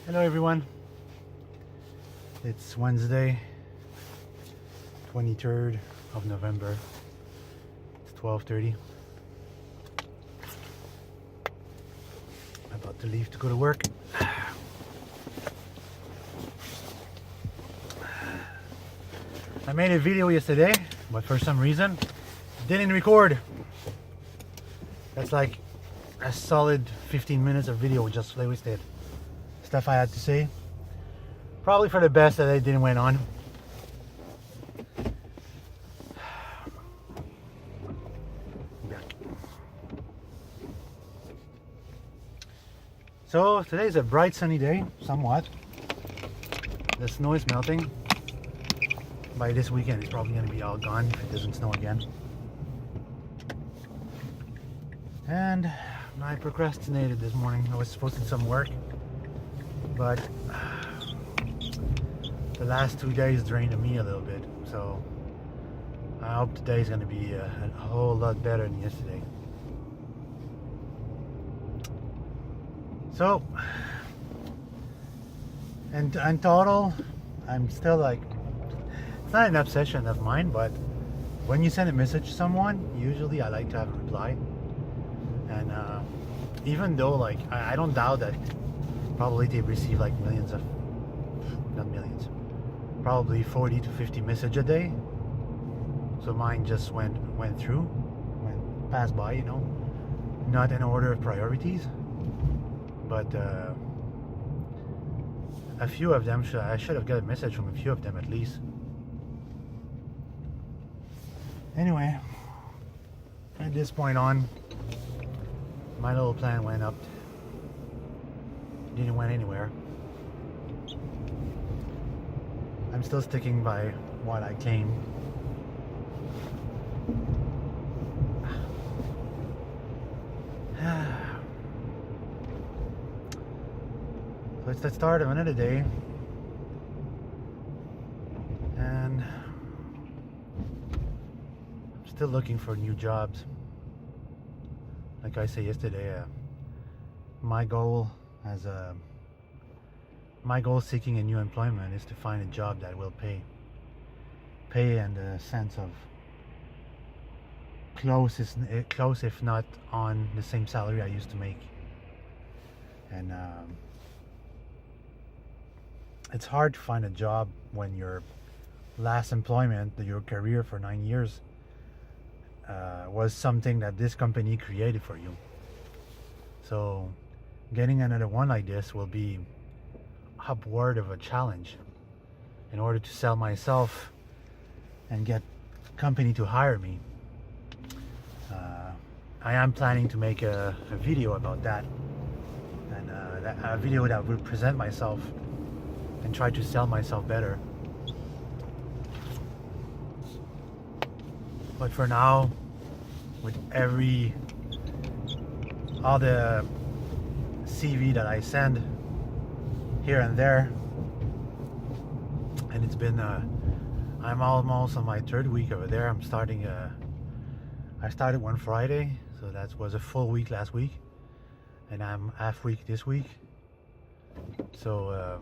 Hello everyone. It's Wednesday, 23rd of November. It's 12:30. I'm about to leave to go to work. I made a video yesterday, but for some reason didn't record. That's like a solid 15 minutes of video just wasted. Stuff I had to say. Probably for the best that it didn't went on. So today's a bright sunny day, somewhat. The snow is melting. By this weekend it's probably going to be all gone if it doesn't snow again. And I procrastinated this morning. I was supposed to do some work, but the last 2 days drained me a little bit. So I hope today's going to be a whole lot better than yesterday. So, and in total, I'm still like, it's not an obsession of mine, but when you send a message to someone, usually I like to have a reply. And even though, like, I don't doubt that probably they receive like millions of, not millions, probably 40 to 50 messages a day. So mine just went passed by, you know, not in order of priorities, but a few of them I should have got a message from a few of them at least. Anyway, at this point on, my little plan went up. Didn't went anywhere. I'm still sticking by what I claim. So it's the start of another day, and I'm still looking for new jobs. Like I said yesterday, my goal seeking a new employment is to find a job that will pay in the sense of close if not on the same salary I used to make. And it's hard to find a job when your last employment, your career for 9 years, was something that this company created for you. So getting another one like this will be upward of a challenge in order to sell myself and get company to hire me. I am planning to make a video about that, and a video that will present myself and try to sell myself better. But for now, with all the CV that I send here and there, and it's been I'm almost on my third week over there. I started one Friday, so that was a full week last week, and I'm half week this week. So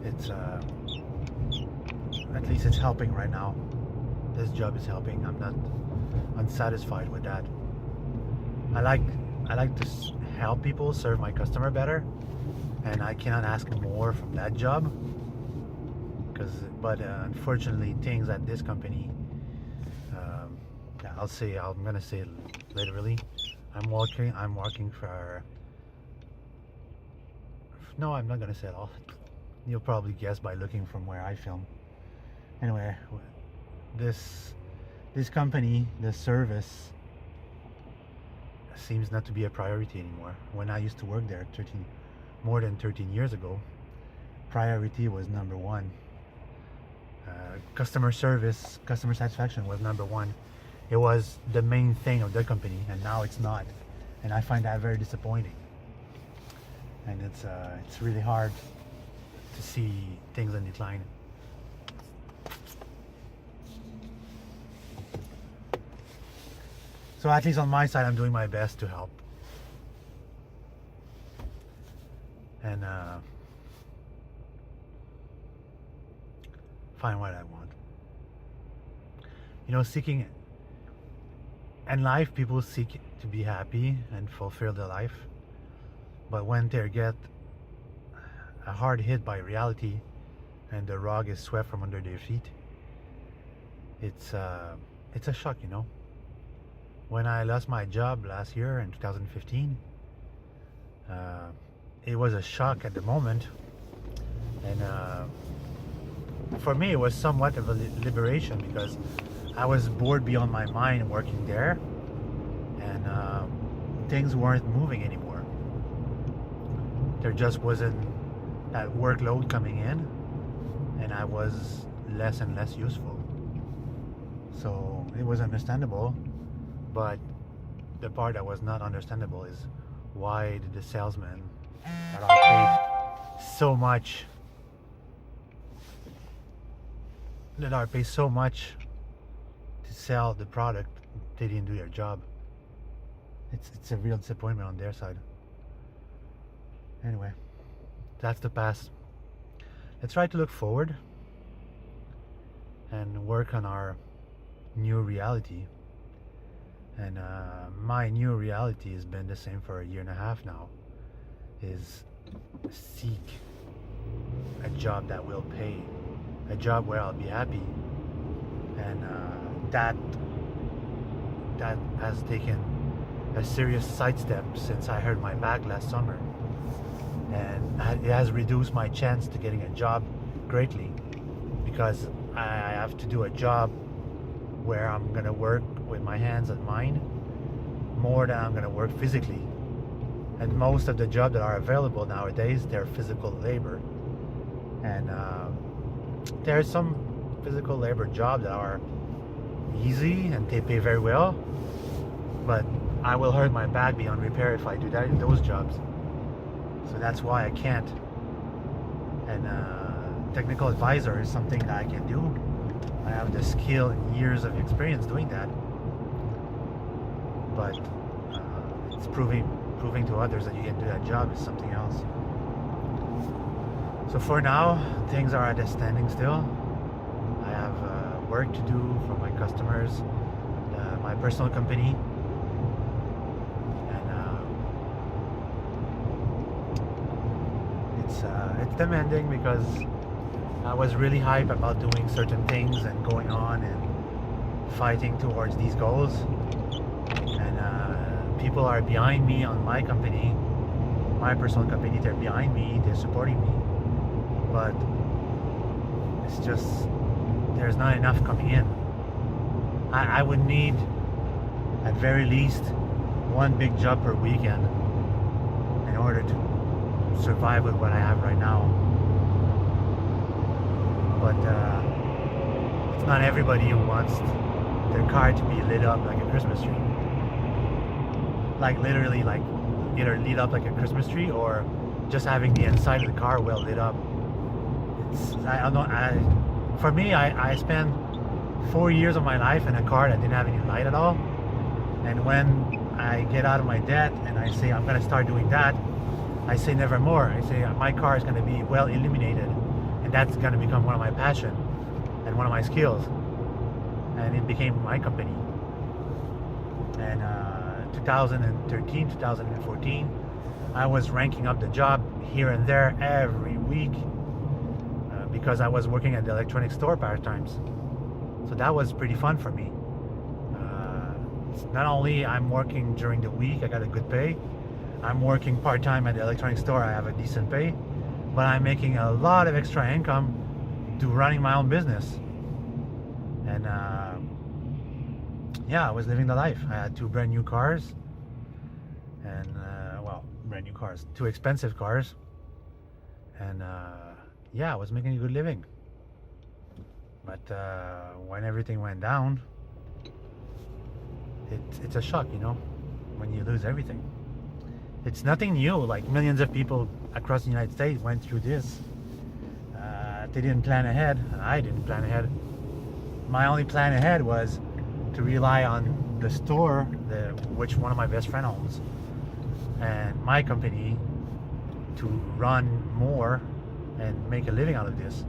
it's at least it's helping right now. This job is helping. I'm not unsatisfied with that. I like to help people, serve my customer better, and I cannot ask more from that job. But unfortunately, things at this company, I'm gonna say literally, I'm working for. No, I'm not gonna say it all. You'll probably guess by looking from where I film. Anyway, this company, the service, seems not to be a priority anymore. When I used to work there more than 13 years ago, priority was number one. Customer service, customer satisfaction was number one. It was the main thing of the company, and now it's not. And I find that very disappointing. And it's really hard to see things in decline. So at least on my side, I'm doing my best to help. And find what I want. You know, seeking in life, people seek to be happy and fulfill their life. But when they get a hard hit by reality and the rug is swept from under their feet, it's a shock, you know. When I lost my job last year in 2015, it was a shock at the moment, and for me it was somewhat of a liberation, because I was bored beyond my mind working there, and things weren't moving anymore. There just wasn't that workload coming in, and I was less and less useful. So it was understandable, but the part that was not understandable is, why did the salesmen that are paid so much to sell the product, they didn't do their job. It's a real disappointment on their side. Anyway, that's the past. Let's try to look forward and work on our new reality. And my new reality has been the same for a year and a half now, is seek a job that will pay, a job where I'll be happy. And that has taken a serious sidestep since I hurt my back last summer, and it has reduced my chance to getting a job greatly, because I have to do a job where I'm gonna work with my hands and mind more than I'm gonna work physically. And most of the jobs that are available nowadays, they're physical labor, and there are some physical labor jobs that are easy and they pay very well, but I will hurt my back beyond repair if I do that in those jobs. So that's why I can't. And technical advisor is something that I can do. I have the skill and years of experience doing that, but it's proving to others that you can do that job is something else. So for now, things are at a standing still. I have work to do for my customers, my personal company, and it's demanding, because I was really hyped about doing certain things and going on and fighting towards these goals, and people are behind me on my company, my personal company. They're behind me, they're supporting me, but it's just, there's not enough coming in. I would need at very least one big job per weekend in order to survive with what I have right now. But it's not everybody who wants their car to be lit up like a Christmas tree. Like literally, like either lit up like a Christmas tree or just having the inside of the car well lit up. For me, I spent 4 years of my life in a car that didn't have any light at all. And when I get out of my debt and I say I'm going to start doing that, I say never more. I say my car is going to be well illuminated, and that's going to become one of my passion and one of my skills. And it became my company. And 2013, 2014, I was ranking up the job here and there every week, because I was working at the electronics store part-times. So that was pretty fun for me. Not only I'm working during the week, I got a good pay. I'm working part-time at the electronics store, I have a decent pay, but I'm making a lot of extra income to running my own business. And yeah, I was living the life. I had 2 brand new cars, and well, brand new cars, 2 expensive cars, and yeah, I was making a good living. But when everything went down, it's a shock, you know, when you lose everything. It's nothing new. Like, millions of people across the United States went through this. They didn't plan ahead, and I didn't plan ahead. My only plan ahead was to rely on the store, which one of my best friend owns, and my company to run more and make a living out of this.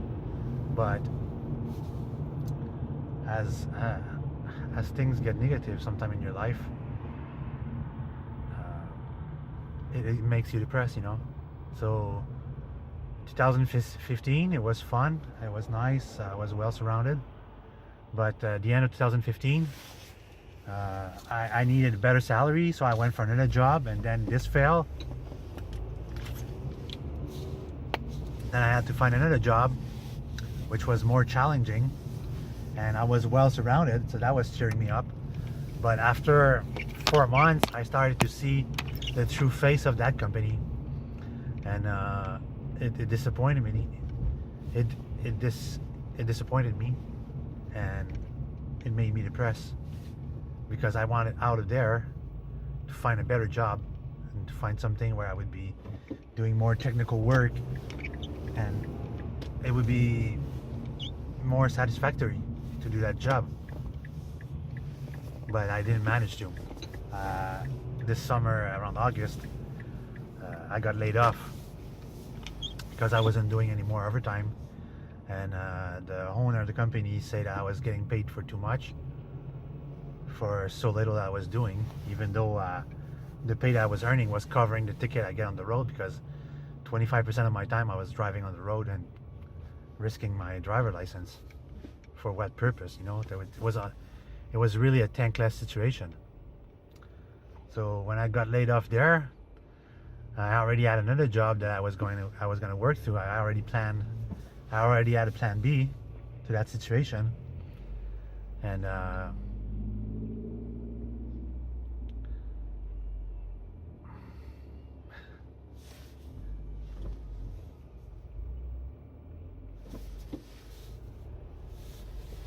But as things get negative sometime in your life, it makes you depressed, you know. So 2015, it was fun, it was nice, I was well surrounded. But at the end of 2015, I needed a better salary, so I went for another job, and then this failed. Then I had to find another job, which was more challenging, and I was well surrounded, so that was cheering me up. But after 4 months, I started to see the true face of that company, and it disappointed me. It disappointed me, and it made me depressed, because I wanted out of there to find a better job and to find something where I would be doing more technical work, and it would be more satisfactory to do that job. But I didn't manage to. This summer, around August, I got laid off because I wasn't doing any more overtime, and the owner of the company said I was getting paid for too much for so little that I was doing, even though the pay that I was earning was covering the ticket I get on the road, because 25% of my time I was driving on the road and risking my driver license. For what purpose, you know? It was really a thankless situation. So when I got laid off there, I already had another job that I was going to work through. I already had a plan B to that situation, and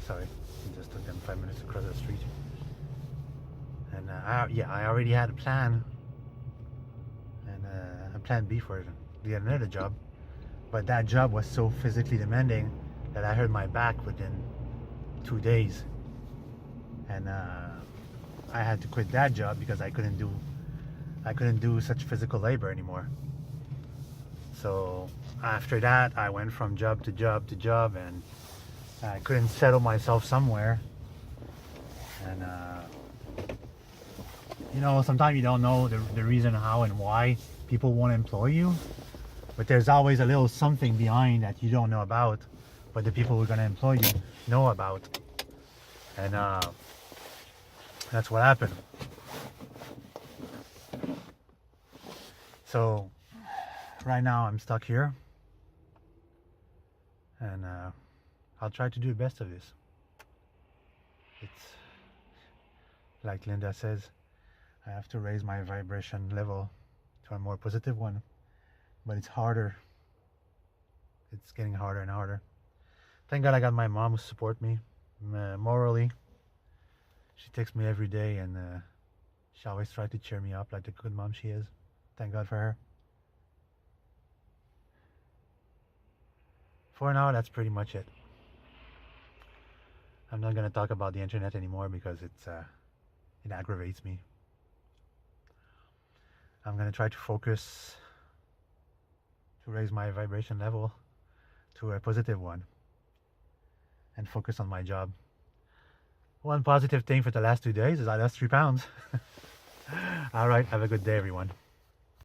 sorry, it just took them 5 minutes to cross the street. And I already had a plan, and a plan B for another job. But that job was so physically demanding that I hurt my back within 2 days, and I had to quit that job because I couldn't do such physical labor anymore. So after that, I went from job to job to job, and I couldn't settle myself somewhere. And you know, sometimes you don't know the reason how and why people want to employ you, but there's always a little something behind that you don't know about, but the people who are going to employ you know about. And that's what happened. So right now I'm stuck here, and I'll try to do the best of this. It's like Linda says, I have to raise my vibration level to a more positive one, but it's harder. It's getting harder and harder. Thank God I got my mom who support me morally. She texts me every day, and she always tries to cheer me up like the good mom she is. Thank God for her. For now, that's pretty much it. I'm not going to talk about the internet anymore because it aggravates me. I'm going to try to focus to raise my vibration level to a positive one and focus on my job. One positive thing for the last 2 days is I lost 3 pounds. All right, have a good day, everyone.